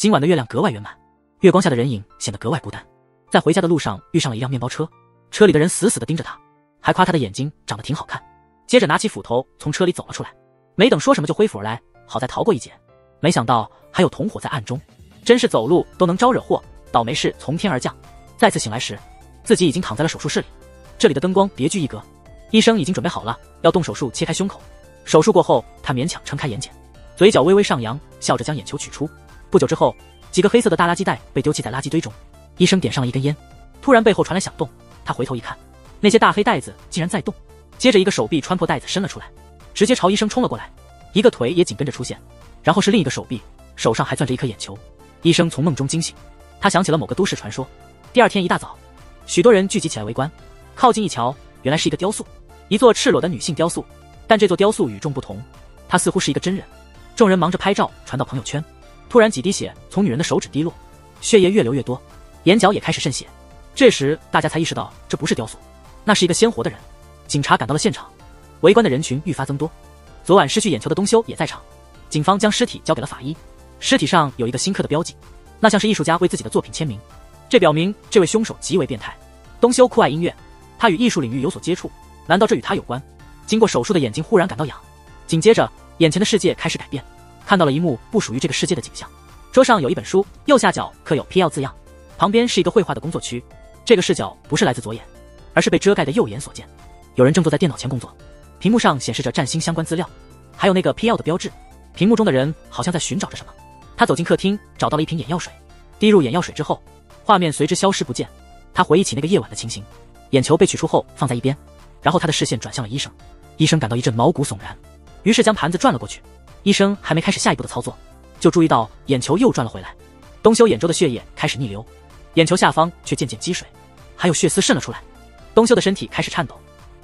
今晚的月亮格外圆满，月光下的人影显得格外孤单。在回家的路上遇上了一辆面包车，车里的人死死地盯着他，还夸他的眼睛长得挺好看。接着拿起斧头从车里走了出来，没等说什么就挥斧而来，好在逃过一劫。没想到还有同伙在暗中，真是走路都能招惹祸，倒霉事从天而降。再次醒来时，自己已经躺在了手术室里，这里的灯光别具一格，医生已经准备好了，要动手术切开胸口。手术过后，他勉强撑开眼睑，嘴角微微上扬，笑着将眼球取出。不久之后，几个黑色的大垃圾袋被丢弃在垃圾堆中。医生点上了一根烟，突然背后传来响动，他回头一看，那些大黑袋子竟然在动。接着一个手臂穿破袋子伸了出来，直接朝医生冲了过来，一个腿也紧跟着出现，然后是另一个手臂，手上还攥着一颗眼球。医生从梦中惊醒，他想起了某个都市传说。第二天一大早，许多人聚集起来围观，靠近一瞧，原来是一个雕塑，一座赤裸的女性雕塑。但这座雕塑与众不同，它似乎是一个真人。众人忙着拍照传到朋友圈，突然几滴血从女人的手指滴落，血液越流越多，眼角也开始渗血。这时大家才意识到这不是雕塑，那是一个鲜活的人。警察赶到了现场，围观的人群愈发增多。昨晚失去眼球的东修也在场，警方将尸体交给了法医，尸体上有一个新刻的标记，那像是艺术家为自己的作品签名，这表明这位凶手极为变态。东修酷爱音乐，他与艺术领域有所接触，难道这与他有关？经过手术的眼睛忽然感到痒，紧接着眼前的世界开始改变，看到了一幕不属于这个世界的景象。桌上有一本书，右下角刻有 PL 字样，旁边是一个绘画的工作区，这个视角不是来自左眼，而是被遮盖的右眼所见。有人正坐在电脑前工作，屏幕上显示着占星相关资料，还有那个 PL 的标志。屏幕中的人好像在寻找着什么。他走进客厅，找到了一瓶眼药水，滴入眼药水之后，画面随之消失不见。他回忆起那个夜晚的情形，眼球被取出后放在一边，然后他的视线转向了医生。医生感到一阵毛骨悚然，于是将盘子转了过去。医生还没开始下一步的操作，就注意到眼球又转了回来。东修眼周的血液开始逆流，眼球下方却渐渐积水，还有血丝渗了出来。东修的身体开始颤抖，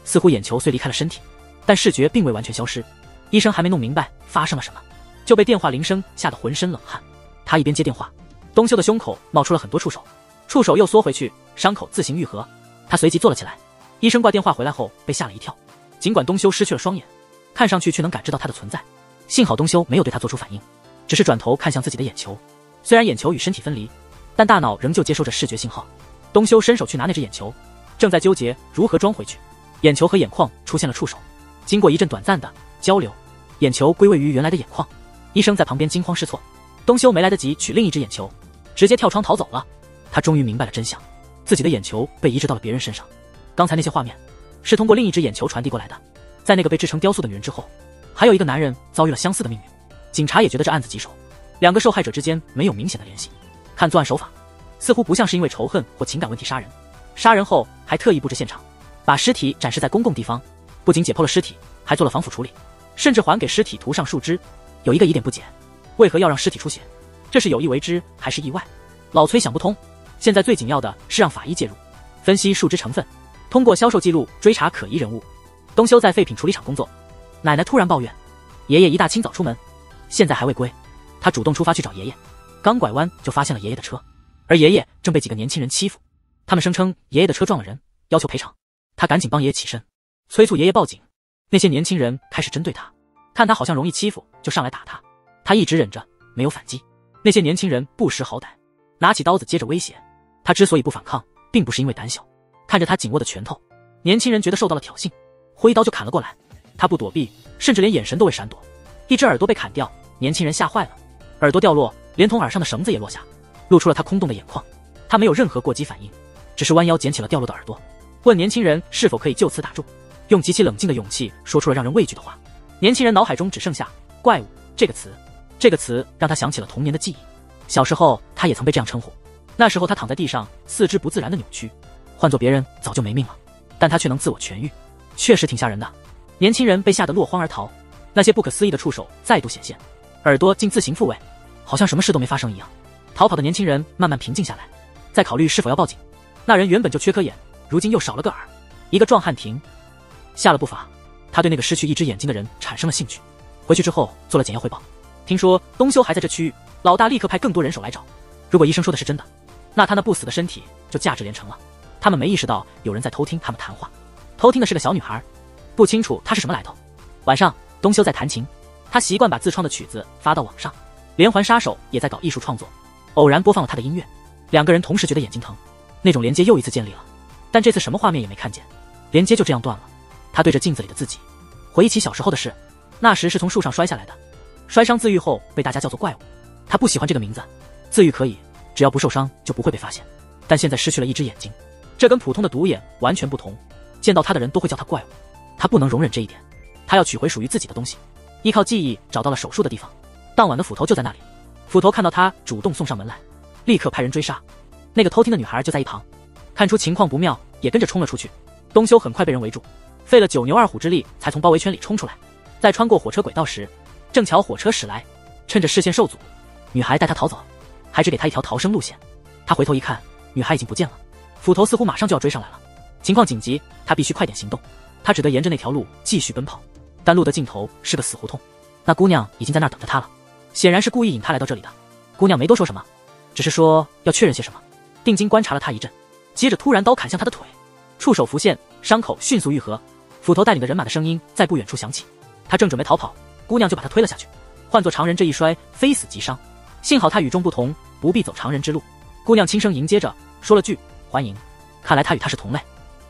似乎眼球虽离开了身体，但视觉并未完全消失。医生还没弄明白发生了什么，就被电话铃声吓得浑身冷汗。他一边接电话，东修的胸口冒出了很多触手，触手又缩回去，伤口自行愈合。他随即坐了起来。医生挂电话回来后被吓了一跳，尽管东修失去了双眼，看上去却能感知到他的存在。幸好东修没有对他做出反应，只是转头看向自己的眼球。虽然眼球与身体分离，但大脑仍旧接收着视觉信号。东修伸手去拿那只眼球，正在纠结如何装回去，眼球和眼眶出现了触手。经过一阵短暂的交流，眼球归位于原来的眼眶。医生在旁边惊慌失措，东修没来得及取另一只眼球，直接跳窗逃走了。他终于明白了真相，自己的眼球被移植到了别人身上。刚才那些画面是通过另一只眼球传递过来的。在那个被制成雕塑的女人之后，还有一个男人遭遇了相似的命运。警察也觉得这案子棘手，两个受害者之间没有明显的联系。看作案手法，似乎不像是因为仇恨或情感问题杀人，杀人后还特意布置现场，把尸体展示在公共地方，不仅解剖了尸体，还做了防腐处理，甚至还给尸体涂上树枝。有一个疑点不解，为何要让尸体出血？这是有意为之还是意外？老崔想不通。现在最紧要的是让法医介入，分析树枝成分，通过销售记录追查可疑人物。东修在废品处理厂工作，奶奶突然抱怨，爷爷一大清早出门，现在还未归。他主动出发去找爷爷，刚拐弯就发现了爷爷的车，而爷爷正被几个年轻人欺负。他们声称爷爷的车撞了人，要求赔偿。他赶紧帮爷爷起身，催促爷爷报警。那些年轻人开始针对他，看他好像容易欺负，就上来打他。他一直忍着，没有反击。那些年轻人不识好歹，拿起刀子接着威胁。他之所以不反抗，并不是因为胆小，看着他紧握的拳头，年轻人觉得受到了挑衅，挥刀就砍了过来。他不躲避，甚至连眼神都未闪躲。一只耳朵被砍掉，年轻人吓坏了，耳朵掉落，连同耳上的绳子也落下，露出了他空洞的眼眶。他没有任何过激反应，只是弯腰捡起了掉落的耳朵，问年轻人是否可以就此打住，用极其冷静的勇气说出了让人畏惧的话。年轻人脑海中只剩下怪物这个词，这个词让他想起了童年的记忆。小时候他也曾被这样称呼，那时候他躺在地上，四肢不自然的扭曲，换做别人早就没命了，但他却能自我痊愈，确实挺吓人的。年轻人被吓得落荒而逃，那些不可思议的触手再度显现，耳朵竟自行复位，好像什么事都没发生一样。逃跑的年轻人慢慢平静下来，在考虑是否要报警。那人原本就缺颗眼，如今又少了个耳。一个壮汉停下了步伐，他对那个失去一只眼睛的人产生了兴趣。回去之后做了检验汇报，听说东修还在这区域，老大立刻派更多人手来找。如果医生说的是真的，那他那不死的身体就价值连城了。他们没意识到有人在偷听他们谈话，偷听的是个小女孩，不清楚她是什么来头。晚上东修在弹琴，他习惯把自创的曲子发到网上，连环杀手也在搞艺术创作，偶然播放了他的音乐，两个人同时觉得眼睛疼，那种连接又一次建立了。但这次什么画面也没看见，连接就这样断了。他对着镜子里的自己，回忆起小时候的事，那时是从树上摔下来的，摔伤自愈后被大家叫做怪物。他不喜欢这个名字，自愈可以，只要不受伤就不会被发现。但现在失去了一只眼睛，这跟普通的独眼完全不同，见到他的人都会叫他怪物。他不能容忍这一点，他要取回属于自己的东西。依靠记忆找到了手术的地方，当晚的斧头就在那里。斧头看到他主动送上门来，立刻派人追杀。那个偷听的女孩就在一旁，看出情况不妙，也跟着冲了出去。东修很快被人围住，费了9牛2虎之力才从包围圈里冲出来。在穿过火车轨道时，正巧火车驶来，趁着视线受阻，女孩带他逃走，还只给他一条逃生路线。他回头一看，女孩已经不见了。斧头似乎马上就要追上来了，情况紧急，他必须快点行动。他只得沿着那条路继续奔跑，但路的尽头是个死胡同，那姑娘已经在那儿等着他了，显然是故意引他来到这里的。姑娘没多说什么，只是说要确认些什么。定睛观察了他一阵，接着突然刀砍向他的腿，触手浮现，伤口迅速愈合。斧头带领的人马的声音在不远处响起，他正准备逃跑，姑娘就把他推了下去。换做常人，这一摔非死即伤，幸好他与众不同，不必走常人之路。姑娘轻声迎接着说了句欢迎，看来他与他是同类。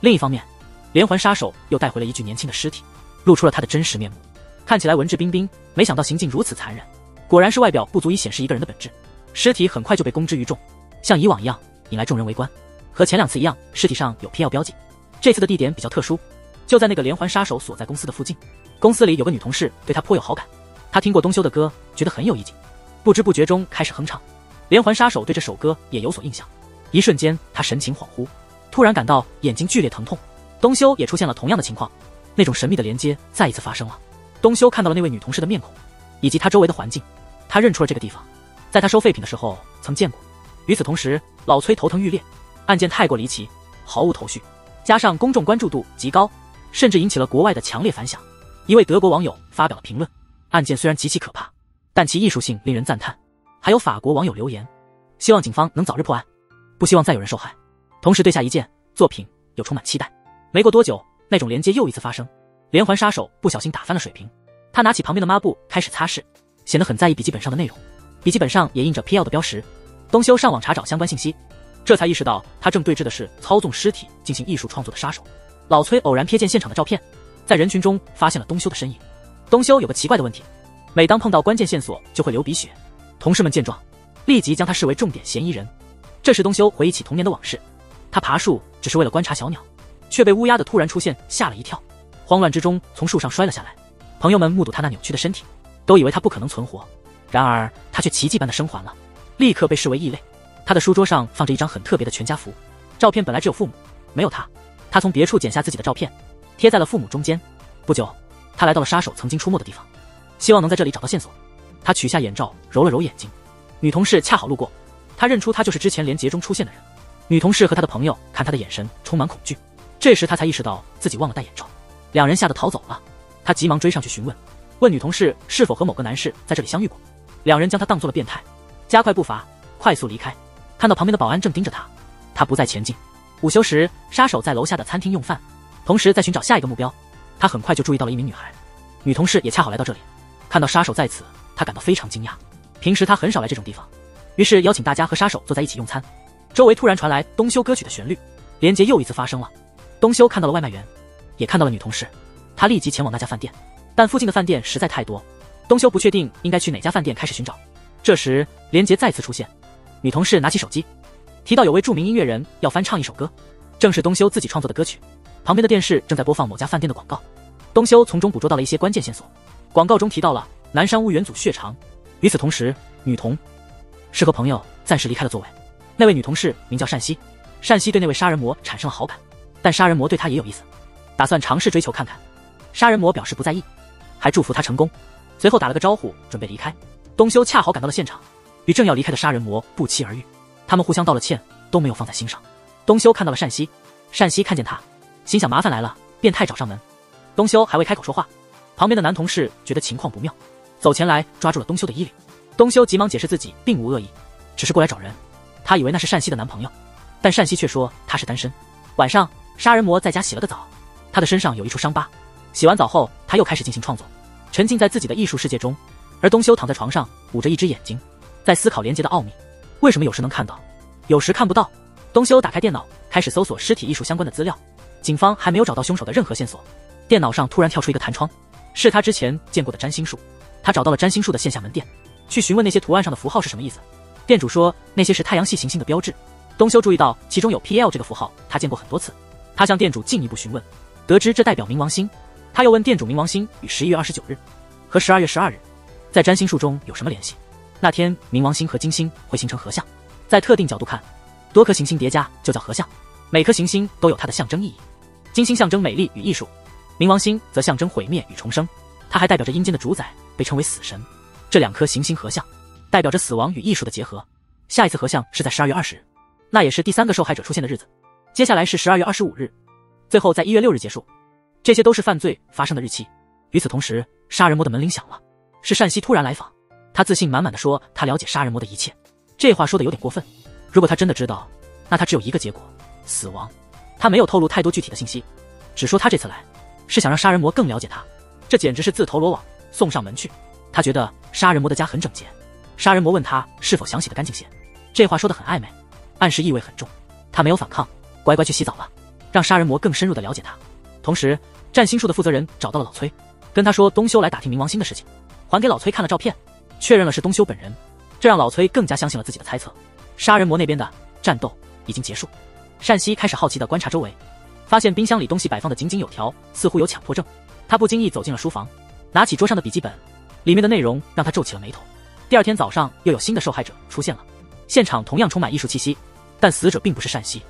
另一方面，连环杀手又带回了一具年轻的尸体，露出了他的真实面目，看起来文质彬彬，没想到行径如此残忍，果然是外表不足以显示一个人的本质。尸体很快就被公之于众，像以往一样引来众人围观。和前2次一样，尸体上有PL标记，这次的地点比较特殊，就在那个连环杀手所在公司的附近。公司里有个女同事对他颇有好感，他听过东修的歌，觉得很有意境，不知不觉中开始哼唱。连环杀手对这首歌也有所印象，一瞬间他神情恍惚，突然感到眼睛剧烈疼痛。东修也出现了同样的情况，那种神秘的连接再一次发生了。东修看到了那位女同事的面孔，以及她周围的环境，他认出了这个地方，在他收废品的时候曾见过。与此同时，老崔头疼欲裂，案件太过离奇，毫无头绪，加上公众关注度极高，甚至引起了国外的强烈反响。一位德国网友发表了评论，案件虽然极其可怕，但其艺术性令人赞叹。还有法国网友留言，希望警方能早日破案，不希望再有人受害，同时对下一件作品又充满期待。没过多久，那种连接又一次发生，连环杀手不小心打翻了水瓶，他拿起旁边的抹布开始擦拭，显得很在意笔记本上的内容，笔记本上也印着 PL 的标识。东修上网查找相关信息，这才意识到他正对峙的是操纵尸体进行艺术创作的杀手。老崔偶然瞥见现场的照片，在人群中发现了东修的身影。东修有个奇怪的问题，每当碰到关键线索就会流鼻血，同事们见状立即将他视为重点嫌疑人。这时东修回忆起童年的往事，他爬树只是为了观察小鸟，却被乌鸦的突然出现吓了一跳，慌乱之中从树上摔了下来。朋友们目睹他那扭曲的身体，都以为他不可能存活，然而他却奇迹般的生还了，立刻被视为异类。他的书桌上放着一张很特别的全家福，照片本来只有父母，没有他。他从别处剪下自己的照片，贴在了父母中间。不久，他来到了杀手曾经出没的地方，希望能在这里找到线索。他取下眼罩，揉了揉眼睛，女同事恰好路过，他认出他就是之前连结中出现的人。女同事和他的朋友看他的眼神充满恐惧，这时他才意识到自己忘了戴眼罩，两人吓得逃走了。他急忙追上去询问，问女同事是否和某个男士在这里相遇过。两人将他当作了变态，加快步伐快速离开。看到旁边的保安正盯着他，他不再前进。午休时，杀手在楼下的餐厅用饭，同时在寻找下一个目标。他很快就注意到了一名女孩，女同事也恰好来到这里，看到杀手在此，他感到非常惊讶。平时他很少来这种地方，于是邀请大家和杀手坐在一起用餐。周围突然传来东修歌曲的旋律，连结又一次发生了。东修看到了外卖员，也看到了女同事，他立即前往那家饭店，但附近的饭店实在太多，东修不确定应该去哪家饭店开始寻找。这时连结再次出现，女同事拿起手机，提到有位著名音乐人要翻唱一首歌，正是东修自己创作的歌曲。旁边的电视正在播放某家饭店的广告，东修从中捕捉到了一些关键线索。广告中提到了南山屋元祖血肠，与此同时，女同事和朋友暂时离开了座位。那位女同事名叫单希，单希对那位杀人魔产生了好感，但杀人魔对她也有意思，打算尝试追求看看。杀人魔表示不在意，还祝福他成功，随后打了个招呼准备离开。东修恰好赶到了现场，与正要离开的杀人魔不期而遇，他们互相道了歉，都没有放在心上。东修看到了单希，单希看见他，心想麻烦来了，变态找上门。东修还未开口说话，旁边的男同事觉得情况不妙，走前来抓住了东修的衣领。东修急忙解释自己并无恶意，只是过来找人。他以为那是单希的男朋友，但单希却说他是单身。晚上，杀人魔在家洗了个澡，他的身上有一处伤疤。洗完澡后，他又开始进行创作，沉浸在自己的艺术世界中。而东修躺在床上，捂着一只眼睛，在思考连结的奥秘。为什么有时能看到，有时看不到？东修打开电脑，开始搜索尸体艺术相关的资料。警方还没有找到凶手的任何线索。电脑上突然跳出一个弹窗，是他之前见过的占星术。他找到了占星术的线下门店，去询问那些图案上的符号是什么意思。店主说那些是太阳系行星的标志。东修注意到其中有 PL 这个符号，他见过很多次。他向店主进一步询问，得知这代表冥王星。他又问店主冥王星与11月29日和12月12日在占星术中有什么联系。那天冥王星和金星会形成合相，在特定角度看，多颗行星叠加就叫合相，每颗行星都有它的象征意义。金星象征美丽与艺术，冥王星则象征毁灭与重生，它还代表着阴间的主宰，被称为死神。这两颗行星合相，代表着死亡与艺术的结合。下一次合相是在12月20日，那也是第3个受害者出现的日子。接下来是12月25日，最后在1月6日结束。这些都是犯罪发生的日期。与此同时，杀人魔的门铃响了，是单希突然来访。他自信满满的说他了解杀人魔的一切，这话说的有点过分。如果他真的知道，那他只有一个结果，死亡。他没有透露太多具体的信息，只说他这次来是想让杀人魔更了解他。这简直是自投罗网，送上门去。他觉得杀人魔的家很整洁。杀人魔问他是否想洗得干净些，这话说得很暧昧，暗示意味很重。他没有反抗，乖乖去洗澡了，让杀人魔更深入的了解他。同时，占星术的负责人找到了老崔，跟他说东修来打听冥王星的事情，还给老崔看了照片，确认了是东修本人。这让老崔更加相信了自己的猜测。杀人魔那边的战斗已经结束，单希开始好奇地观察周围，发现冰箱里东西摆放得井井有条，似乎有强迫症。他不经意走进了书房，拿起桌上的笔记本，里面的内容让他皱起了眉头。第二天早上又有新的受害者出现了，现场同样充满艺术气息，但死者并不是单希。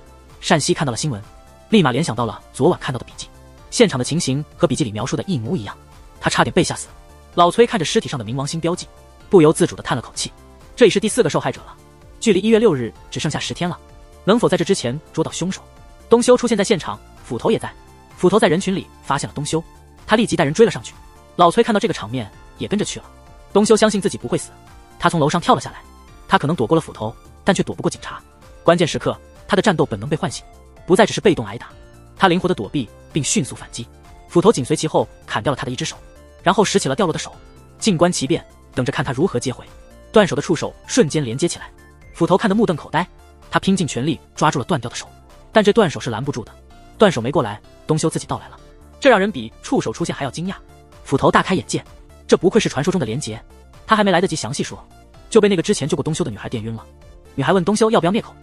单希看到了新闻，立马联想到了昨晚看到的笔记，现场的情形和笔记里描述的一模一样，他差点被吓死。老崔看着尸体上的冥王星标记，不由自主地叹了口气。这已是第4个受害者了，距离1月6日只剩下10天了，能否在这之前捉到凶手？东修出现在现场，斧头也在。斧头在人群里发现了东修，他立即带人追了上去。老崔看到这个场面也跟着去了。东修相信自己不会死，他从楼上跳了下来。他可能躲过了斧头，但却躲不过警察。关键时刻，他的战斗本能被唤醒，不再只是被动挨打。他灵活地躲避并迅速反击，斧头紧随其后砍掉了他的一只手，然后拾起了掉落的手，静观其变，等着看他如何接回。断手的触手瞬间连接起来，斧头看得目瞪口呆，他拼尽全力抓住了断掉的手，但这断手是拦不住的。断手没过来，东修自己到来了，这让人比触手出现还要惊讶。斧头大开眼界，这不愧是传说中的连结。他还没来得及详细说，就被那个之前救过东修的女孩电晕了。女孩问东修要不要灭口，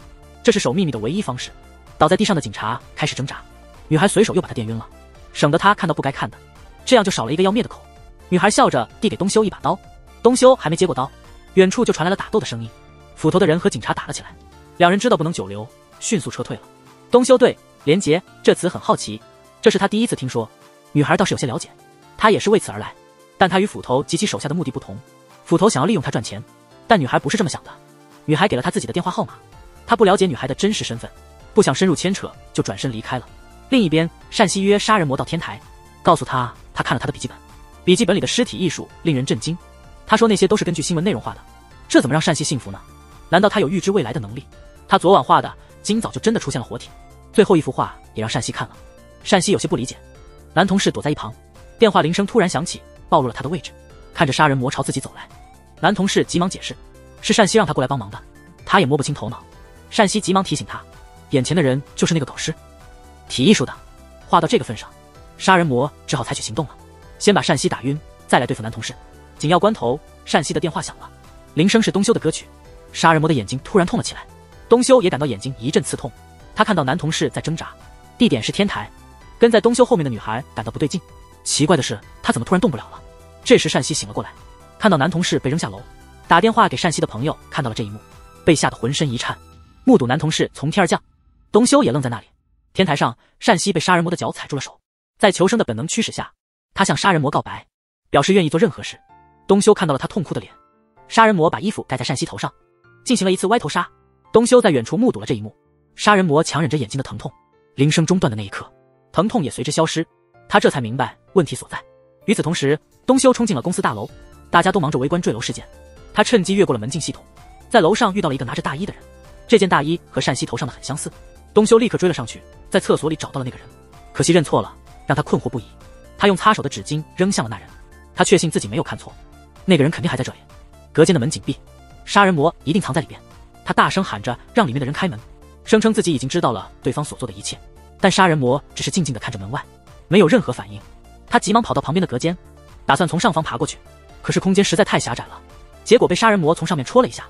这是守秘密的唯一方式。倒在地上的警察开始挣扎，女孩随手又把他电晕了，省得他看到不该看的，这样就少了一个要灭的口。女孩笑着递给东修一把刀，东修还没接过刀，远处就传来了打斗的声音。斧头的人和警察打了起来，两人知道不能久留，迅速撤退了。东修对连结这词很好奇，这是他第一次听说。女孩倒是有些了解，她也是为此而来，但她与斧头及其手下的目的不同。斧头想要利用她赚钱，但女孩不是这么想的。女孩给了她自己的电话号码，她不了解女孩的真实身份，不想深入牵扯，就转身离开了。另一边，单希约杀人魔到天台，告诉他看了他的笔记本，笔记本里的尸体艺术令人震惊。他说那些都是根据新闻内容画的，这怎么让单希信服呢？难道他有预知未来的能力？他昨晚画的今早就真的出现了活体。最后一幅画也让单希看了，单希有些不理解。男同事躲在一旁，电话铃声突然响起，暴露了他的位置。看着杀人魔朝自己走来，男同事急忙解释，是单希让他过来帮忙的。他也摸不清头脑。单希急忙提醒他，眼前的人就是那个狗尸，体艺术的。画到这个份上，杀人魔只好采取行动了，先把单希打晕，再来对付男同事。紧要关头，单希的电话响了，铃声是东修的歌曲。杀人魔的眼睛突然痛了起来，东修也感到眼睛一阵刺痛。他看到男同事在挣扎，地点是天台。跟在东修后面的女孩感到不对劲，奇怪的是他怎么突然动不了了。这时单希醒了过来，看到男同事被扔下楼，打电话给单希的朋友看到了这一幕，被吓得浑身一颤，目睹男同事从天而降。东修也愣在那里。天台上，单希被杀人魔的脚踩住了手，在求生的本能驱使下，他向杀人魔告白，表示愿意做任何事。东修看到了他痛哭的脸，杀人魔把衣服盖在单希头上，进行了一次歪头杀。东修在远处目睹了这一幕，杀人魔强忍着眼睛的疼痛，铃声中断的那一刻，疼痛也随之消失，他这才明白问题所在。与此同时，东修冲进了公司大楼，大家都忙着围观坠楼事件，他趁机越过了门禁系统，在楼上遇到了一个拿着大衣的人，这件大衣和单希头上的很相似。东修立刻追了上去，在厕所里找到了那个人，可惜认错了，让他困惑不已。他用擦手的纸巾扔向了那人，他确信自己没有看错，那个人肯定还在这里。隔间的门紧闭，杀人魔一定藏在里边。他大声喊着让里面的人开门，声称自己已经知道了对方所做的一切。但杀人魔只是静静地看着门外，没有任何反应。他急忙跑到旁边的隔间，打算从上方爬过去，可是空间实在太狭窄了，结果被杀人魔从上面戳了一下，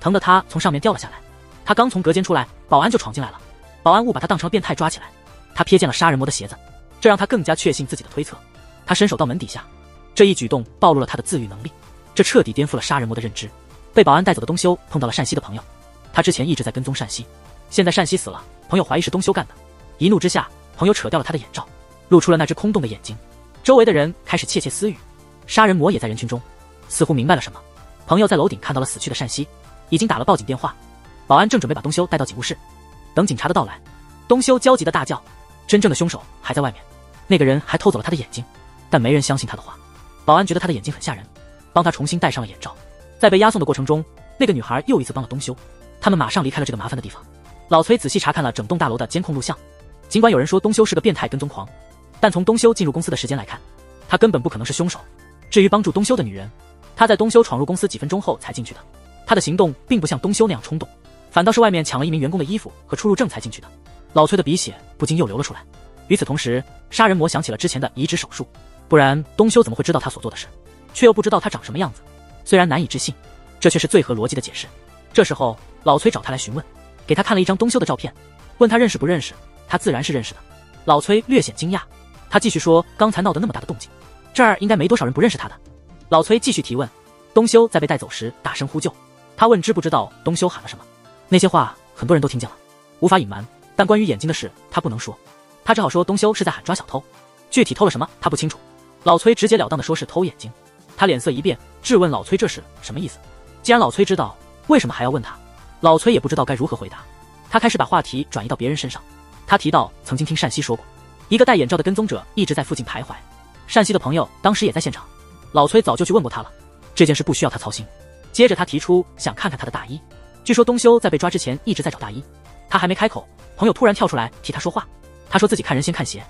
疼得他从上面掉了下来。他刚从隔间出来，保安就闯进来了。保安误把他当成了变态抓起来。他瞥见了杀人魔的鞋子，这让他更加确信自己的推测。他伸手到门底下，这一举动暴露了他的自愈能力，这彻底颠覆了杀人魔的认知。被保安带走的东修碰到了单熙的朋友，他之前一直在跟踪单熙，现在单熙死了，朋友怀疑是东修干的。一怒之下，朋友扯掉了他的眼罩，露出了那只空洞的眼睛。周围的人开始窃窃私语，杀人魔也在人群中，似乎明白了什么。朋友在楼顶看到了死去的单熙，已经打了报警电话。保安正准备把东修带到警务室，等警察的到来，东修焦急地大叫，真正的凶手还在外面，那个人还偷走了他的眼睛，但没人相信他的话。保安觉得他的眼睛很吓人，帮他重新戴上了眼罩。在被押送的过程中，那个女孩又一次帮了东修，他们马上离开了这个麻烦的地方。老崔仔细查看了整栋大楼的监控录像，尽管有人说东修是个变态跟踪狂，但从东修进入公司的时间来看，他根本不可能是凶手。至于帮助东修的女人，她在东修闯入公司几分钟后才进去的，她的行动并不像东修那样冲动，反倒是外面抢了一名员工的衣服和出入证才进去的。老崔的鼻血不禁又流了出来。与此同时，杀人魔想起了之前的移植手术，不然东修怎么会知道他所做的事，却又不知道他长什么样子？虽然难以置信，这却是最合逻辑的解释。这时候，老崔找他来询问，给他看了一张东修的照片，问他认识不认识。他自然是认识的。老崔略显惊讶，他继续说，刚才闹得那么大的动静，这儿应该没多少人不认识他的。老崔继续提问，东修在被带走时大声呼救，他问知不知道东修喊了什么。那些话很多人都听见了，无法隐瞒，但关于眼睛的事他不能说，他只好说东修是在喊抓小偷，具体偷了什么他不清楚。老崔直截了当地说是偷眼睛，他脸色一变，质问老崔这是什么意思。既然老崔知道，为什么还要问他？老崔也不知道该如何回答，他开始把话题转移到别人身上。他提到曾经听单熙说过，一个戴眼罩的跟踪者一直在附近徘徊，单熙的朋友当时也在现场，老崔早就去问过他了，这件事不需要他操心。接着他提出想看看他的大衣，据说东修在被抓之前一直在找大衣，他还没开口，朋友突然跳出来替他说话，他说自己看人先看鞋。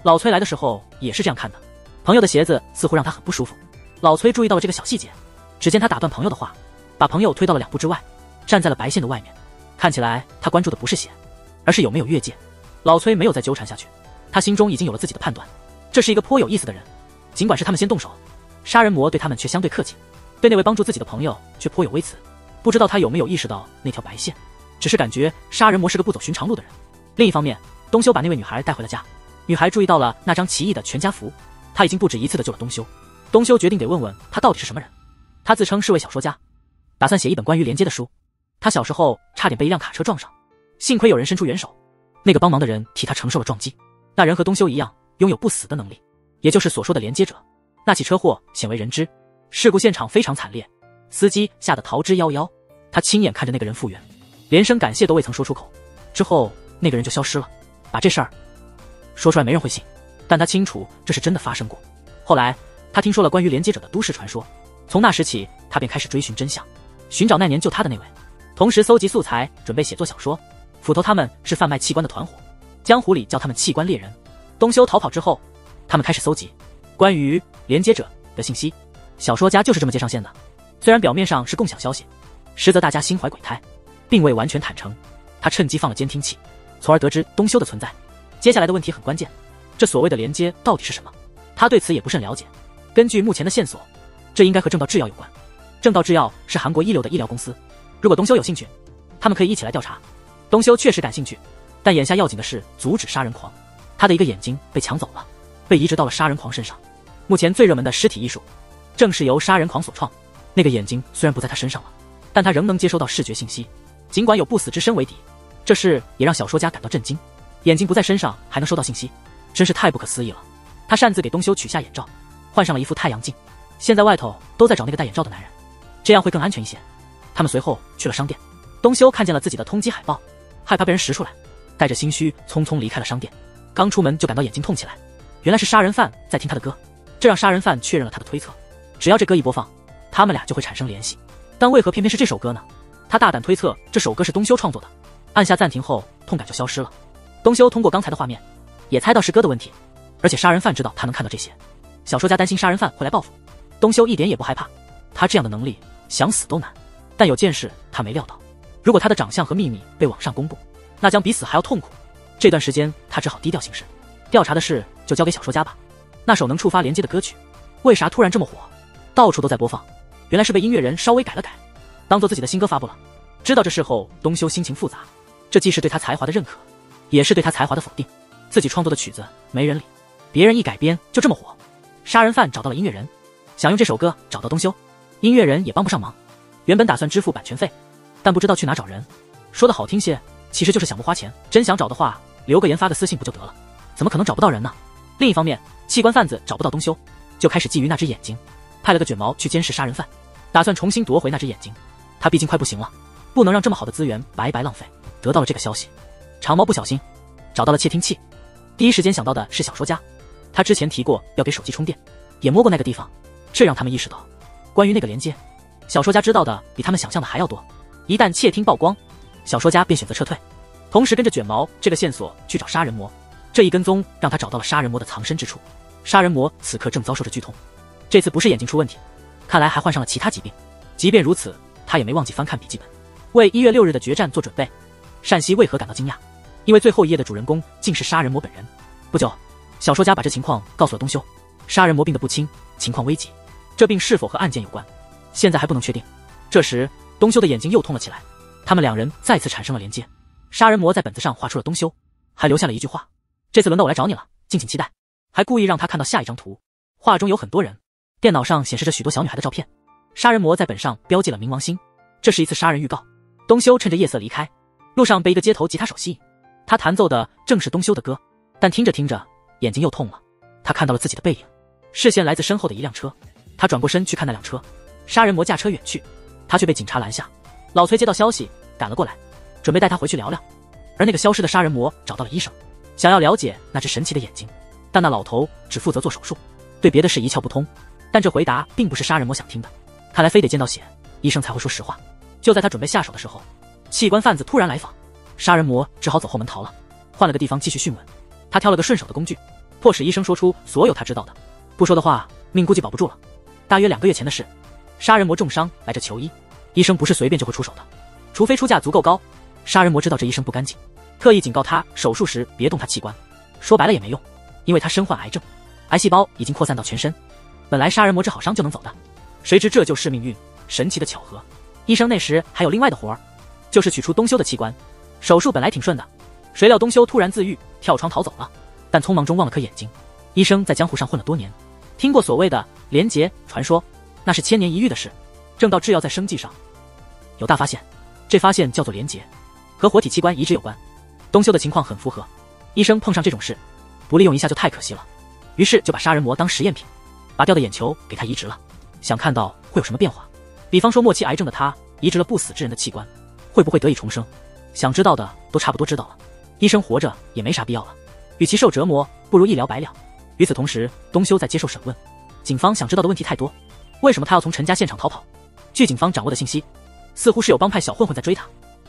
老崔来的时候也是这样看的，朋友的鞋子似乎让他很不舒服。老崔注意到了这个小细节，只见他打断朋友的话，把朋友推到了2步之外，站在了白线的外面。看起来他关注的不是鞋，而是有没有越界。老崔没有再纠缠下去，他心中已经有了自己的判断，这是一个颇有意思的人。尽管是他们先动手，杀人魔对他们却相对客气，对那位帮助自己的朋友却颇有微词。不知道他有没有意识到那条白线，只是感觉杀人魔是个不走寻常路的人。另一方面，东修把那位女孩带回了家，女孩注意到了那张奇异的全家福，他已经不止一次的救了东修。东修决定得问问他到底是什么人。他自称是位小说家，打算写一本关于连接的书。他小时候差点被一辆卡车撞上，幸亏有人伸出援手，那个帮忙的人替他承受了撞击。那人和东修一样，拥有不死的能力，也就是所说的连接者。那起车祸鲜为人知，事故现场非常惨烈，司机吓得逃之夭夭。他亲眼看着那个人复原，连声感谢都未曾说出口。之后那个人就消失了。把这事儿说出来没人会信，但他清楚这是真的发生过。后来他听说了关于连接者的都市传说，从那时起他便开始追寻真相，寻找那年救他的那位，同时搜集素材准备写作小说。斧头他们是贩卖器官的团伙，江湖里叫他们器官猎人。东修逃跑之后，他们开始搜集关于连接者的信息。小说家就是这么接上线的，虽然表面上是共享消息，实则大家心怀鬼胎，并未完全坦诚。他趁机放了监听器，从而得知东修的存在。接下来的问题很关键，这所谓的连接到底是什么？他对此也不甚了解。根据目前的线索，这应该和正道制药有关。正道制药是韩国一流的医疗公司，如果东修有兴趣，他们可以一起来调查。东修确实感兴趣，但眼下要紧的是阻止杀人狂。他的一个眼睛被抢走了，被移植到了杀人狂身上。目前最热门的尸体艺术，正是由杀人狂所创。那个眼睛虽然不在他身上了，但他仍能接收到视觉信息，尽管有不死之身为底。这事也让小说家感到震惊，眼睛不在身上还能收到信息，真是太不可思议了。他擅自给东修取下眼罩，换上了一副太阳镜。现在外头都在找那个戴眼罩的男人，这样会更安全一些。他们随后去了商店，东修看见了自己的通缉海报，害怕被人识出来，带着心虚匆匆离开了商店。刚出门就感到眼睛痛起来，原来是杀人犯在听他的歌，这让杀人犯确认了他的推测，只要这歌一播放，他们俩就会产生联系。但为何偏偏是这首歌呢？他大胆推测这首歌是东修创作的。按下暂停后，痛感就消失了。东修通过刚才的画面，也猜到是歌的问题，而且杀人犯知道他能看到这些。小说家担心杀人犯会来报复，东修一点也不害怕。他这样的能力，想死都难。但有件事他没料到，如果他的长相和秘密被网上公布，那将比死还要痛苦。这段时间他只好低调行事，调查的事就交给小说家吧。那首能触发连接的歌曲，为啥突然这么火？到处都在播放，原来是被音乐人稍微改了改，当做自己的新歌发布了。知道这事后，东修心情复杂，这既是对他才华的认可，也是对他才华的否定。自己创作的曲子没人理，别人一改编就这么火。杀人犯找到了音乐人，想用这首歌找到东修，音乐人也帮不上忙。原本打算支付版权费，但不知道去哪找人。说的好听些，其实就是想不花钱。真想找的话，留个言发个私信不就得了？怎么可能找不到人呢？另一方面，器官贩子找不到东修，就开始觊觎那只眼睛，派了个卷毛去监视杀人犯，打算重新夺回那只眼睛。他毕竟快不行了，不能让这么好的资源白白浪费。得到了这个消息，长毛不小心找到了窃听器，第一时间想到的是小说家。他之前提过要给手机充电，也摸过那个地方，这让他们意识到，关于那个连接，小说家知道的比他们想象的还要多。一旦窃听曝光，小说家便选择撤退，同时跟着卷毛这个线索去找杀人魔。这一跟踪让他找到了杀人魔的藏身之处。杀人魔此刻正遭受着剧痛，这次不是眼睛出问题，看来还患上了其他疾病。即便如此，他也没忘记翻看笔记本，为1月6日的决战做准备。单熙为何感到惊讶？因为最后一页的主人公竟是杀人魔本人。不久，小说家把这情况告诉了东修。杀人魔病得不轻，情况危急，这病是否和案件有关，现在还不能确定。这时，东修的眼睛又痛了起来，他们两人再次产生了连接。杀人魔在本子上画出了东修，还留下了一句话：这次轮到我来找你了，敬请期待。还故意让他看到下一张图，画中有很多人，电脑上显示着许多小女孩的照片。杀人魔在本上标记了冥王星，这是一次杀人预告。东修趁着夜色离开，路上被一个街头吉他手吸引，他弹奏的正是东修的歌，但听着听着眼睛又痛了。他看到了自己的背影，视线来自身后的一辆车，他转过身去看那辆车，杀人魔驾车远去，他却被警察拦下。老崔接到消息赶了过来，准备带他回去聊聊。而那个消失的杀人魔找到了医生，想要了解那只神奇的眼睛，但那老头只负责做手术，对别的事一窍不通。但这回答并不是杀人魔想听的，看来非得见到血，医生才会说实话。就在他准备下手的时候，器官贩子突然来访，杀人魔只好走后门逃了，换了个地方继续讯问。他挑了个顺手的工具，迫使医生说出所有他知道的，不说的话命估计保不住了。大约2个月前的事，杀人魔重伤来这求医，医生不是随便就会出手的，除非出价足够高。杀人魔知道这医生不干净，特意警告他手术时别动他器官，说白了也没用，因为他身患癌症，癌细胞已经扩散到全身，本来杀人魔治好伤就能走的，谁知这就是命运，神奇的巧合。医生那时还有另外的活儿，就是取出东修的器官。手术本来挺顺的，谁料东修突然自愈，跳窗逃走了，但匆忙中忘了颗眼睛。医生在江湖上混了多年，听过所谓的连结传说，那是1000年一遇的事。正道制药在生技上有大发现，这发现叫做连结，和活体器官移植有关。东修的情况很符合，医生碰上这种事，不利用一下就太可惜了，于是就把杀人魔当实验品，把掉的眼球给他移植了，想看到会有什么变化。比方说末期癌症的他移植了不死之人的器官，会不会得以重生？想知道的都差不多知道了。医生活着也没啥必要了，与其受折磨，不如一了百了。与此同时，东修在接受审问，警方想知道的问题太多。为什么他要从陈家现场逃跑？据警方掌握的信息，似乎是有帮派小混混在追他，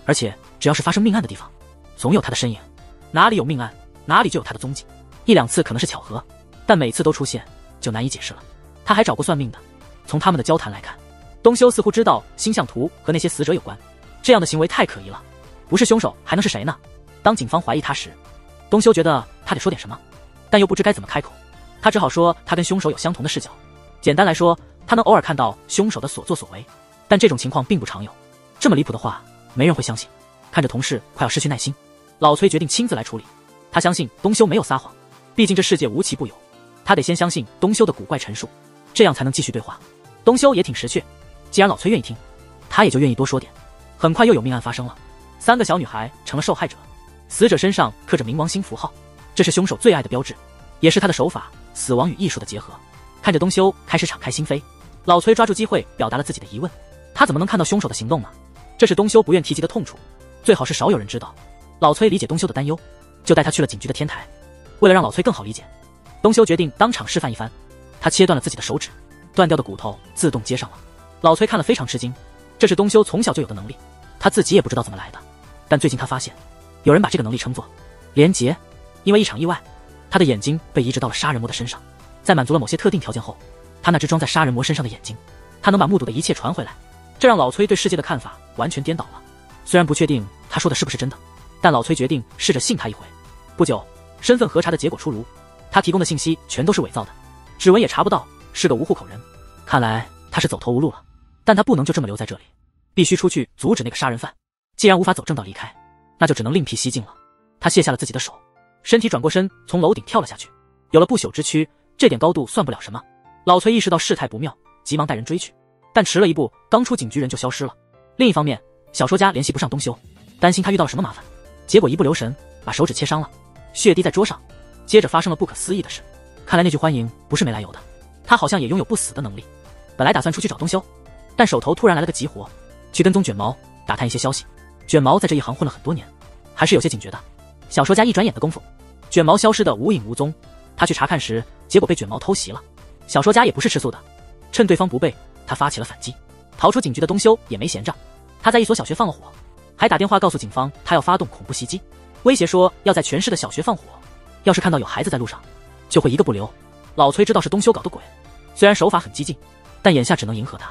而且只要是发生命案的地方，总有他的身影。哪里有命案，哪里就有他的踪迹。1、2次可能是巧合，但每次都出现，就难以解释了。他还找过算命的，从他们的交谈来看，东修似乎知道星象图和那些死者有关，这样的行为太可疑了。不是凶手还能是谁呢？当警方怀疑他时，东修觉得他得说点什么，但又不知该怎么开口。他只好说他跟凶手有相同的视角，简单来说，他能偶尔看到凶手的所作所为，但这种情况并不常有。这么离谱的话，没人会相信。看着同事快要失去耐心，老崔决定亲自来处理。他相信东修没有撒谎，毕竟这世界无奇不有，他得先相信东修的古怪陈述，这样才能继续对话。东修也挺识趣，既然老崔愿意听，他也就愿意多说点。很快又有命案发生了，3个小女孩成了受害者，死者身上刻着冥王星符号，这是凶手最爱的标志，也是他的手法，死亡与艺术的结合。看着东修开始敞开心扉，老崔抓住机会表达了自己的疑问，他怎么能看到凶手的行动呢？这是东修不愿提及的痛处，最好是少有人知道。老崔理解东修的担忧，就带他去了警局的天台。为了让老崔更好理解，东修决定当场示范一番。他切断了自己的手指，断掉的骨头自动接上了。老崔看了非常吃惊，这是东修从小就有的能力，他自己也不知道怎么来的。但最近他发现，有人把这个能力称作连结。因为一场意外，他的眼睛被移植到了杀人魔的身上，在满足了某些特定条件后，他那只装在杀人魔身上的眼睛他能把目睹的一切传回来，这让老崔对世界的看法完全颠倒了。虽然不确定他说的是不是真的，但老崔决定试着信他一回。不久，身份核查的结果出炉，他提供的信息全都是伪造的，指纹也查不到，是个无户口人。看来他是走投无路了，但他不能就这么留在这里，必须出去阻止那个杀人犯。既然无法走正道离开，那就只能另辟蹊径了。他卸下了自己的手，身体转过身，从楼顶跳了下去。有了不朽之躯，这点高度算不了什么。老崔意识到事态不妙，急忙带人追去，但迟了一步，刚出警局人就消失了。另一方面，小说家联系不上东修，担心他遇到了什么麻烦，结果一不留神把手指切伤了，血滴在桌上。接着发生了不可思议的事，看来那句欢迎不是没来由的，他好像也拥有不死的能力。本来打算出去找东修，但手头突然来了个急活，去跟踪卷毛，打探一些消息。卷毛在这一行混了很多年，还是有些警觉的。小说家一转眼的功夫，卷毛消失得无影无踪。他去查看时，结果被卷毛偷袭了。小说家也不是吃素的，趁对方不备，他发起了反击。逃出警局的东修也没闲着，他在一所小学放了火，还打电话告诉警方他要发动恐怖袭击，威胁说要在全市的小学放火，要是看到有孩子在路上，就会一个不留。老崔知道是东修搞的鬼，虽然手法很激进，但眼下只能迎合他，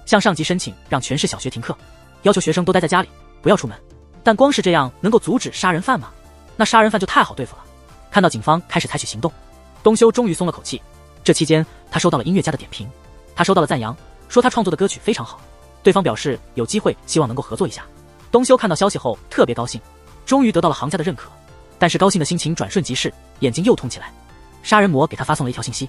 向上级申请让全市小学停课，要求学生都待在家里，不要出门。但光是这样能够阻止杀人犯吗？那杀人犯就太好对付了。看到警方开始采取行动，东修终于松了口气。这期间，他收到了音乐家的点评，他收到了赞扬，说他创作的歌曲非常好。对方表示有机会，希望能够合作一下。东修看到消息后特别高兴，终于得到了行家的认可。但是高兴的心情转瞬即逝，眼睛又痛起来。杀人魔给他发送了一条信息，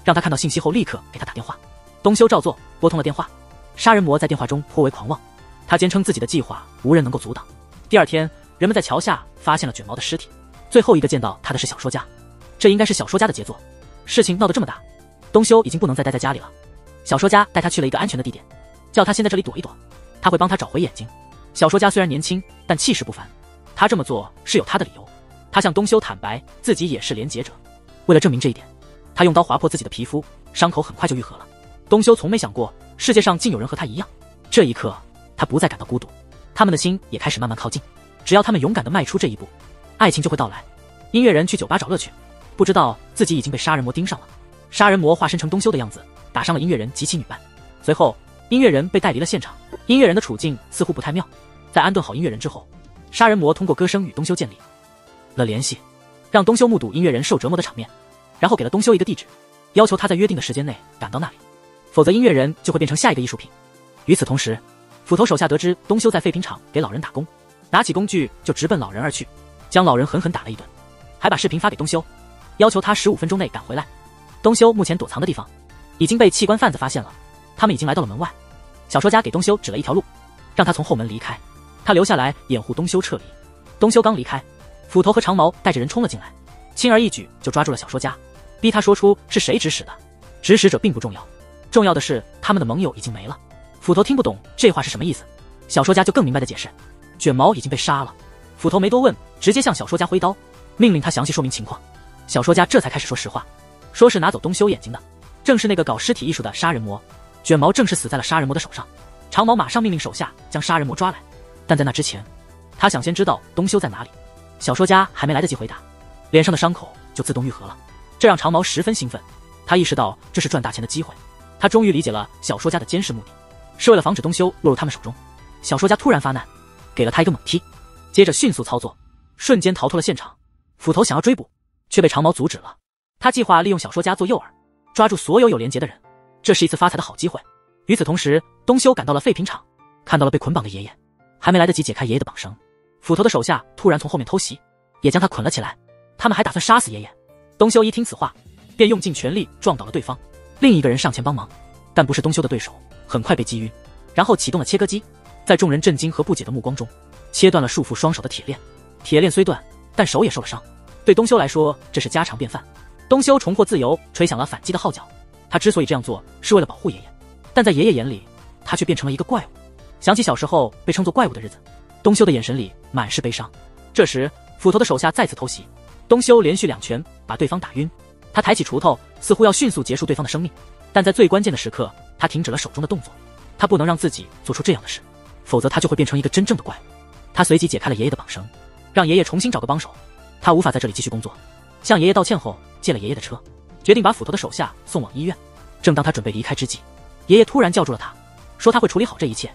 让他看到信息后立刻给他打电话。东修照做，拨通了电话。杀人魔在电话中颇为狂妄，他坚称自己的计划无人能够阻挡。第二天，人们在桥下发现了卷毛的尸体，最后一个见到他的是小说家，这应该是小说家的杰作。事情闹得这么大，东修已经不能再待在家里了。小说家带他去了一个安全的地点，叫他先在这里躲一躲，他会帮他找回眼睛。小说家虽然年轻，但气势不凡，他这么做是有他的理由。他向东修坦白自己也是连结者，为了证明这一点，他用刀划破自己的皮肤，伤口很快就愈合了。东修从没想过世界上竟有人和他一样，这一刻他不再感到孤独，他们的心也开始慢慢靠近。只要他们勇敢地迈出这一步，爱情就会到来。音乐人去酒吧找乐趣，不知道自己已经被杀人魔盯上了。杀人魔化身成东修的样子，打伤了音乐人及其女伴。随后，音乐人被带离了现场。音乐人的处境似乎不太妙。在安顿好音乐人之后，杀人魔通过歌声与东修建立了联系，让东修目睹音乐人受折磨的场面，然后给了东修一个地址，要求他在约定的时间内赶到那里，否则音乐人就会变成下一个艺术品。与此同时，斧头手下得知东修在废品厂给老人打工，拿起工具就直奔老人而去，将老人狠狠打了一顿，还把视频发给东修，要求他15分钟内赶回来。东修目前躲藏的地方已经被器官贩子发现了，他们已经来到了门外。小说家给东修指了一条路，让他从后门离开，他留下来掩护东修撤离。东修刚离开，斧头和长毛带着人冲了进来，轻而易举就抓住了小说家，逼他说出是谁指使的。指使者并不重要，重要的是他们的盟友已经没了。斧头听不懂这话是什么意思，小说家就更明白的解释，卷毛已经被杀了。斧头没多问，直接向小说家挥刀，命令他详细说明情况。小说家这才开始说实话，说是拿走东修眼睛的正是那个搞尸体艺术的杀人魔，卷毛正是死在了杀人魔的手上。长毛马上命令手下将杀人魔抓来，但在那之前，他想先知道东修在哪里。小说家还没来得及回答，脸上的伤口就自动愈合了，这让长毛十分兴奋。他意识到这是赚大钱的机会，他终于理解了小说家的监视目的，是为了防止东修落入他们手中。小说家突然发难，给了他一个猛踢，接着迅速操作，瞬间逃脱了现场。斧头想要追捕，却被长毛阻止了。他计划利用小说家做诱饵，抓住所有有连结的人，这是一次发财的好机会。与此同时，东修赶到了废品厂，看到了被捆绑的爷爷，还没来得及解开爷爷的绑绳，斧头的手下突然从后面偷袭，也将他捆了起来。他们还打算杀死爷爷。东修一听此话，便用尽全力撞倒了对方。另一个人上前帮忙，但不是东修的对手，很快被击晕，然后启动了切割机，在众人震惊和不解的目光中，切断了束缚双手的铁链。铁链虽断，但手也受了伤，对东修来说这是家常便饭。东修重获自由，吹响了反击的号角。他之所以这样做，是为了保护爷爷，但在爷爷眼里，他却变成了一个怪物。想起小时候被称作怪物的日子，东修的眼神里满是悲伤。这时，斧头的手下再次偷袭，东修连续2拳把对方打晕。他抬起锄头，似乎要迅速结束对方的生命，但在最关键的时刻，他停止了手中的动作。他不能让自己做出这样的事，否则他就会变成一个真正的怪物。他随即解开了爷爷的绑绳，让爷爷重新找个帮手。他无法在这里继续工作，向爷爷道歉后，借了爷爷的车，决定把斧头的手下送往医院。正当他准备离开之际，爷爷突然叫住了他，说他会处理好这一切，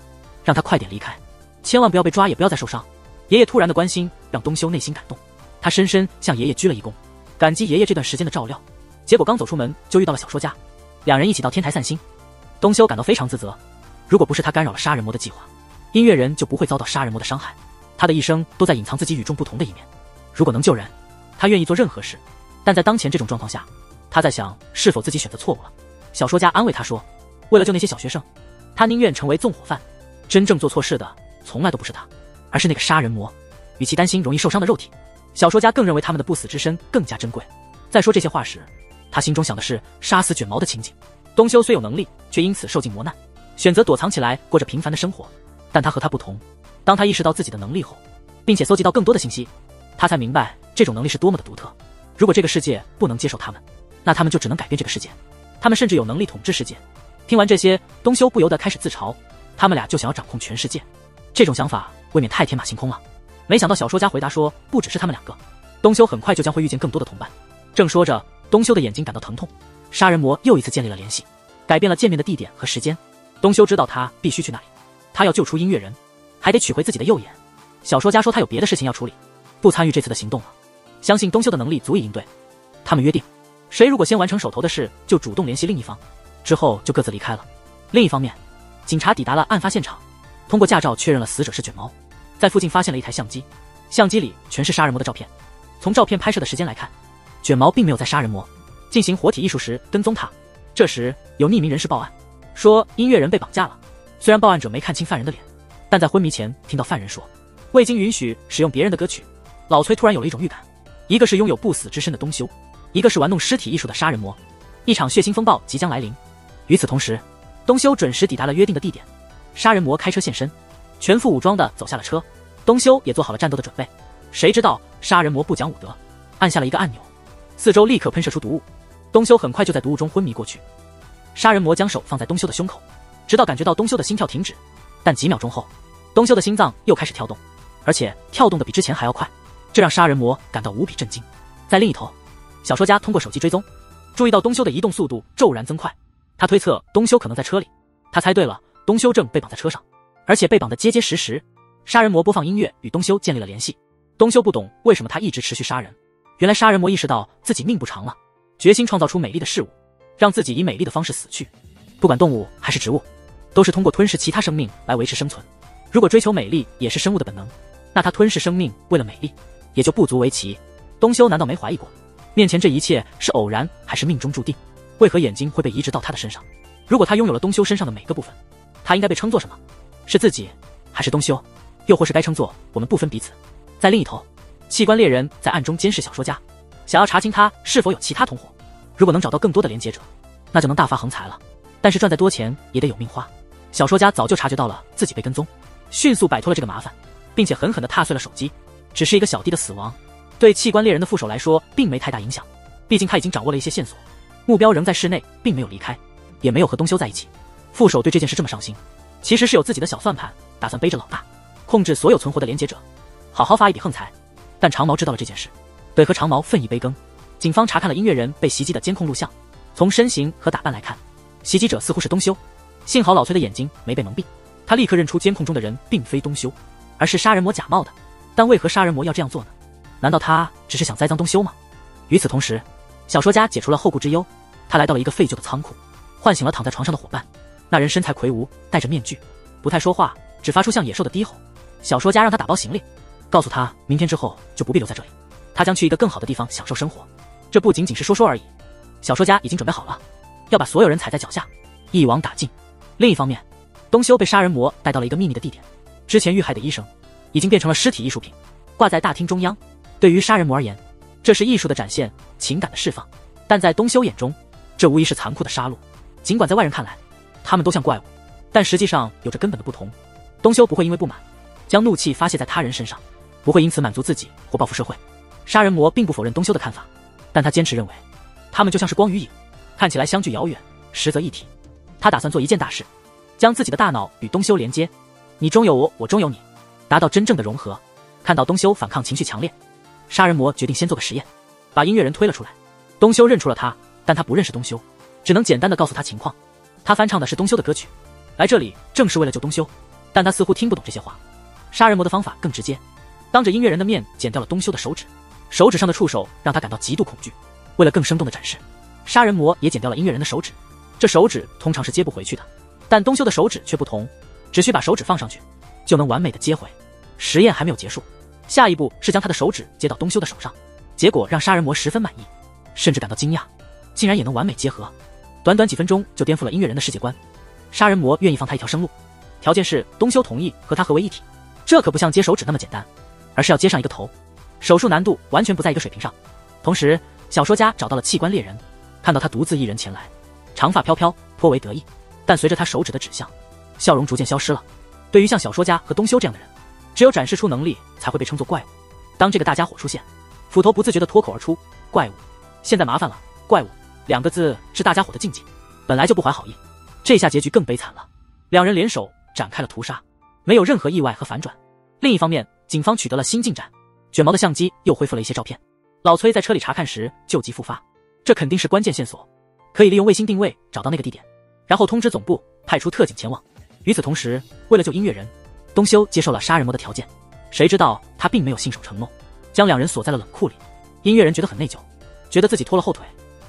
让他快点离开，千万不要被抓，也不要再受伤。爷爷突然的关心让东修内心感动，他深深向爷爷鞠了一躬，感激爷爷这段时间的照料。结果刚走出门就遇到了小说家，两人一起到天台散心。东修感到非常自责，如果不是他干扰了杀人魔的计划，音乐人就不会遭到杀人魔的伤害。他的一生都在隐藏自己与众不同的一面，如果能救人，他愿意做任何事。但在当前这种状况下，他在想是否自己选择错误了。小说家安慰他说，为了救那些小学生，他宁愿成为纵火犯。真正做错事的从来都不是他，而是那个杀人魔。与其担心容易受伤的肉体，小说家更认为他们的不死之身更加珍贵。在说这些话时，他心中想的是杀死卷毛的情景。东修虽有能力，却因此受尽磨难，选择躲藏起来过着平凡的生活。但他和他不同，当他意识到自己的能力后，并且搜集到更多的信息，他才明白这种能力是多么的独特。如果这个世界不能接受他们，那他们就只能改变这个世界。他们甚至有能力统治世界。听完这些，东修不由得开始自嘲，他们俩就想要掌控全世界。这种想法未免太天马行空了。没想到小说家回答说，不只是他们两个，东修很快就将会遇见更多的同伴。正说着，东修的眼睛感到疼痛，杀人魔又一次建立了联系，改变了见面的地点和时间。东修知道他必须去那里，他要救出音乐人，还得取回自己的右眼。小说家说他有别的事情要处理，不参与这次的行动了，相信东修的能力足以应对。他们约定，谁如果先完成手头的事，就主动联系另一方，之后就各自离开了。另一方面，警察抵达了案发现场，通过驾照确认了死者是卷毛，在附近发现了一台相机，相机里全是杀人魔的照片。从照片拍摄的时间来看，卷毛并没有在杀人魔进行活体艺术时跟踪他。这时有匿名人士报案，说音乐人被绑架了。虽然报案者没看清犯人的脸，但在昏迷前听到犯人说未经允许使用别人的歌曲。老崔突然有了一种预感，一个是拥有不死之身的东修，一个是玩弄尸体艺术的杀人魔，一场血腥风暴即将来临。与此同时，东修准时抵达了约定的地点，杀人魔开车现身，全副武装地走下了车，东修也做好了战斗的准备。谁知道杀人魔不讲武德，按下了一个按钮，四周立刻喷射出毒物，东修很快就在毒雾中昏迷过去。杀人魔将手放在东修的胸口，直到感觉到东修的心跳停止，但几秒钟后，东修的心脏又开始跳动，而且跳动的比之前还要快，这让杀人魔感到无比震惊。在另一头，小说家通过手机追踪，注意到东修的移动速度骤然增快，他推测东修可能在车里。他猜对了，东修正被绑在车上，而且被绑得结结实实。杀人魔播放音乐与东修建立了联系。东修不懂为什么他一直持续杀人，原来杀人魔意识到自己命不长了，决心创造出美丽的事物，让自己以美丽的方式死去。不管动物还是植物，都是通过吞噬其他生命来维持生存。如果追求美丽也是生物的本能，那他吞噬生命为了美丽也就不足为奇。东修难道没怀疑过，面前这一切是偶然还是命中注定？为何眼睛会被移植到他的身上？如果他拥有了东修身上的每个部分，他应该被称作什么？是自己，还是东修？又或是该称作我们不分彼此？在另一头，器官猎人在暗中监视小说家，想要查清他是否有其他同伙。如果能找到更多的连接者，那就能大发横财了。但是赚再多钱也得有命花。小说家早就察觉到了自己被跟踪，迅速摆脱了这个麻烦，并且狠狠地踏碎了手机。只是一个小弟的死亡，对器官猎人的副手来说并没太大影响，毕竟他已经掌握了一些线索，目标仍在室内，并没有离开，也没有和东修在一起。副手对这件事这么上心，其实是有自己的小算盘，打算背着老大，控制所有存活的连接者，好好发一笔横财。但长毛知道了这件事，对和长毛分一杯羹。警方查看了音乐人被袭击的监控录像，从身形和打扮来看，袭击者似乎是东修。幸好老崔的眼睛没被蒙蔽，他立刻认出监控中的人并非东修，而是杀人魔假冒的。但为何杀人魔要这样做呢？难道他只是想栽赃东修吗？与此同时，小说家解除了后顾之忧，他来到了一个废旧的仓库，唤醒了躺在床上的伙伴。那人身材魁梧，戴着面具，不太说话，只发出像野兽的低吼。小说家让他打包行李，告诉他明天之后就不必留在这里，他将去一个更好的地方享受生活。这不仅仅是说说而已，小说家已经准备好了，要把所有人踩在脚下，一网打尽。另一方面，东修被杀人魔带到了一个秘密的地点，之前遇害的医生已经变成了尸体艺术品，挂在大厅中央。对于杀人魔而言，这是艺术的展现，情感的释放，但在东修眼中，这无疑是残酷的杀戮。尽管在外人看来，他们都像怪物，但实际上有着根本的不同。东修不会因为不满将怒气发泄在他人身上，不会因此满足自己或报复社会。杀人魔并不否认东修的看法，但他坚持认为他们就像是光与影，看起来相距遥远，实则一体。他打算做一件大事，将自己的大脑与东修连接，你中有我，我中有你，达到真正的融合。看到东修反抗情绪强烈，杀人魔决定先做个实验，把音乐人推了出来。东修认出了他，但他不认识东修，只能简单的告诉他情况。他翻唱的是东修的歌曲，来这里正是为了救东修，但他似乎听不懂这些话。杀人魔的方法更直接，当着音乐人的面剪掉了东修的手指，手指上的触手让他感到极度恐惧。为了更生动的展示，杀人魔也剪掉了音乐人的手指，这手指通常是接不回去的，但东修的手指却不同，只需把手指放上去，就能完美的接回。实验还没有结束，下一步是将他的手指接到东修的手上，结果让杀人魔十分满意，甚至感到惊讶，竟然也能完美结合。短短几分钟就颠覆了音乐人的世界观。杀人魔愿意放他一条生路，条件是东修同意和他合为一体。这可不像接手指那么简单，而是要接上一个头，手术难度完全不在一个水平上。同时，小说家找到了器官猎人，看到他独自一人前来，长发飘飘，颇为得意。但随着他手指的指向，笑容逐渐消失了。对于像小说家和东修这样的人，只有展示出能力才会被称作怪物。当这个大家伙出现，斧头不自觉地脱口而出：“怪物！”现在麻烦了，怪物2个字是大家伙的禁忌，本来就不怀好意，这下结局更悲惨了。两人联手展开了屠杀，没有任何意外和反转。另一方面，警方取得了新进展，卷毛的相机又恢复了一些照片。老崔在车里查看时旧疾复发，这肯定是关键线索，可以利用卫星定位找到那个地点，然后通知总部派出特警前往。与此同时，为了救音乐人，东修接受了杀人魔的条件，谁知道他并没有信守承诺，将两人锁在了冷库里。音乐人觉得很内疚，觉得自己拖了后腿，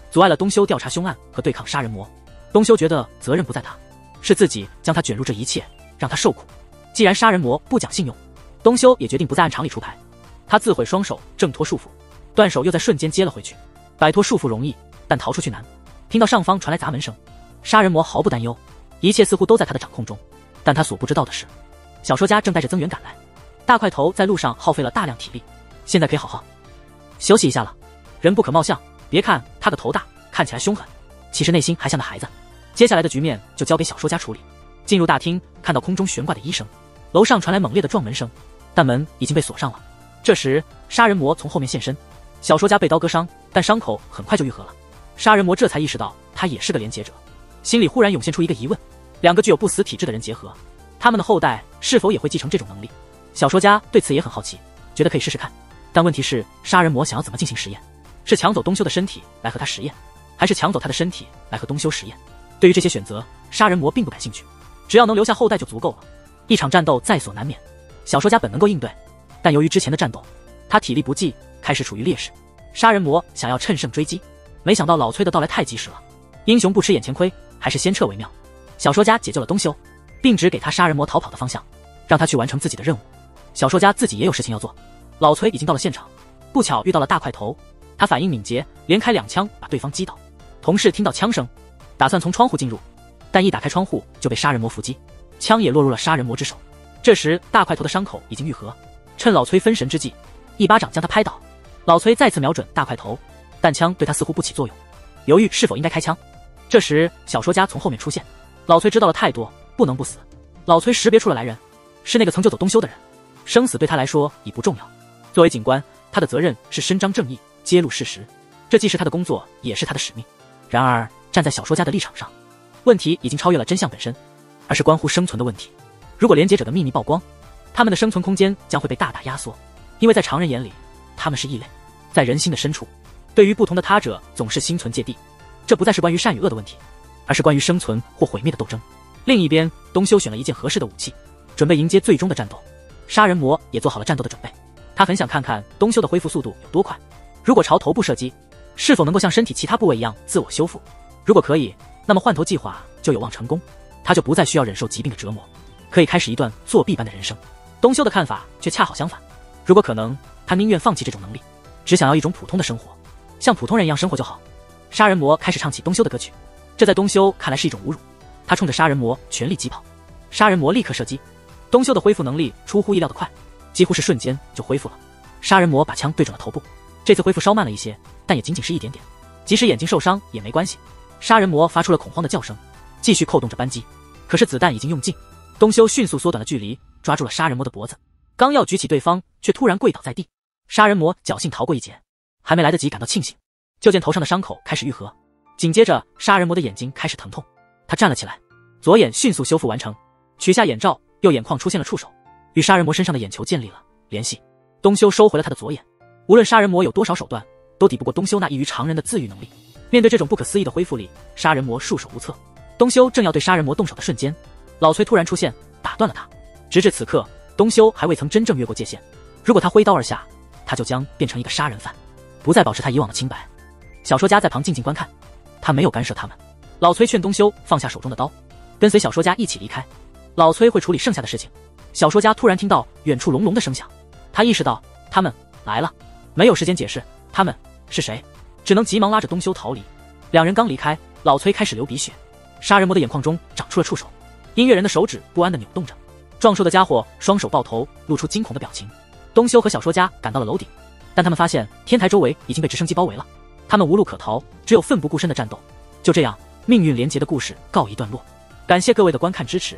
阻碍了东修调查凶案和对抗杀人魔。东修觉得责任不在他，是自己将他卷入这一切，让他受苦。既然杀人魔不讲信用，东修也决定不再按常理出牌。他自毁双手挣脱束缚，断手又在瞬间接了回去。摆脱束缚容易，但逃出去难。听到上方传来砸门声，杀人魔毫不担忧，一切似乎都在他的掌控中。但他所不知道的是，小说家正带着增援赶来。大块头在路上耗费了大量体力，现在可以好好休息一下了。人不可貌相，别看他个头大，看起来凶狠，其实内心还像个孩子。接下来的局面就交给小说家处理。进入大厅，看到空中悬挂的医生，楼上传来猛烈的撞门声，但门已经被锁上了。这时，杀人魔从后面现身，小说家被刀割伤，但伤口很快就愈合了。杀人魔这才意识到他也是个连结者，心里忽然涌现出一个疑问：两个具有不死体质的人结合，他们的后代是否也会继承这种能力？小说家对此也很好奇，觉得可以试试看。但问题是，杀人魔想要怎么进行实验？是抢走东修的身体来和他实验，还是抢走他的身体来和东修实验？对于这些选择，杀人魔并不感兴趣，只要能留下后代就足够了。一场战斗在所难免，小说家本能够应对，但由于之前的战斗，他体力不济，开始处于劣势。杀人魔想要趁胜追击，没想到老崔的到来太及时了。英雄不吃眼前亏，还是先撤为妙。小说家解救了东修，并指给他杀人魔逃跑的方向，让他去完成自己的任务。小说家自己也有事情要做。老崔已经到了现场，不巧遇到了大块头，他反应敏捷，连开2枪把对方击倒。同事听到枪声，打算从窗户进入，但一打开窗户就被杀人魔伏击，枪也落入了杀人魔之手。这时大块头的伤口已经愈合，趁老崔分神之际，一巴掌将他拍倒。老崔再次瞄准大块头，但枪对他似乎不起作用，犹豫是否应该开枪。这时小说家从后面出现，老崔知道了太多，不能不死。老崔识别出了来人，是那个曾救走东修的人，生死对他来说已不重要。作为警官，他的责任是伸张正义，揭露事实，这既是他的工作，也是他的使命。然而站在小说家的立场上，问题已经超越了真相本身，而是关乎生存的问题。如果连结者的秘密曝光，他们的生存空间将会被大大压缩，因为在常人眼里，他们是异类。在人心的深处，对于不同的他者总是心存芥蒂，这不再是关于善与恶的问题，而是关于生存或毁灭的斗争。另一边，东修选了一件合适的武器，准备迎接最终的战斗。杀人魔也做好了战斗的准备，他很想看看东修的恢复速度有多快。如果朝头部射击，是否能够像身体其他部位一样自我修复？如果可以，那么换头计划就有望成功，他就不再需要忍受疾病的折磨，可以开始一段作弊般的人生。东修的看法却恰好相反，如果可能，他宁愿放弃这种能力，只想要一种普通的生活，像普通人一样生活就好。杀人魔开始唱起东修的歌曲，这在东修看来是一种侮辱。他冲着杀人魔全力疾跑，杀人魔立刻射击。东修的恢复能力出乎意料的快，几乎是瞬间就恢复了。杀人魔把枪对准了头部，这次恢复稍慢了一些，但也仅仅是一点点，即使眼睛受伤也没关系。杀人魔发出了恐慌的叫声，继续扣动着扳机，可是子弹已经用尽。东修迅速缩短了距离，抓住了杀人魔的脖子，刚要举起对方，却突然跪倒在地。杀人魔侥幸逃过一劫，还没来得及感到庆幸，就见头上的伤口开始愈合。紧接着，杀人魔的眼睛开始疼痛，他站了起来，左眼迅速修复完成，取下眼罩，右眼眶出现了触手，与杀人魔身上的眼球建立了联系。东修收回了他的左眼，无论杀人魔有多少手段，都抵不过东修那异于常人的自愈能力。面对这种不可思议的恢复力，杀人魔束手无策。东修正要对杀人魔动手的瞬间，老崔突然出现，打断了他。直至此刻，东修还未曾真正越过界限。如果他挥刀而下，他就将变成一个杀人犯，不再保持他以往的清白。小说家在旁静静观看，他没有干涉他们。老崔劝东修放下手中的刀，跟随小说家一起离开。老崔会处理剩下的事情。小说家突然听到远处隆隆的声响，他意识到他们来了，没有时间解释他们是谁，只能急忙拉着东修逃离。两人刚离开，老崔开始流鼻血，杀人魔的眼眶中长出了触手，音乐人的手指不安地扭动着，壮硕的家伙双手抱头，露出惊恐的表情。东修和小说家赶到了楼顶，但他们发现天台周围已经被直升机包围了，他们无路可逃，只有奋不顾身的战斗。就这样，命运连结的故事告一段落。感谢各位的观看支持。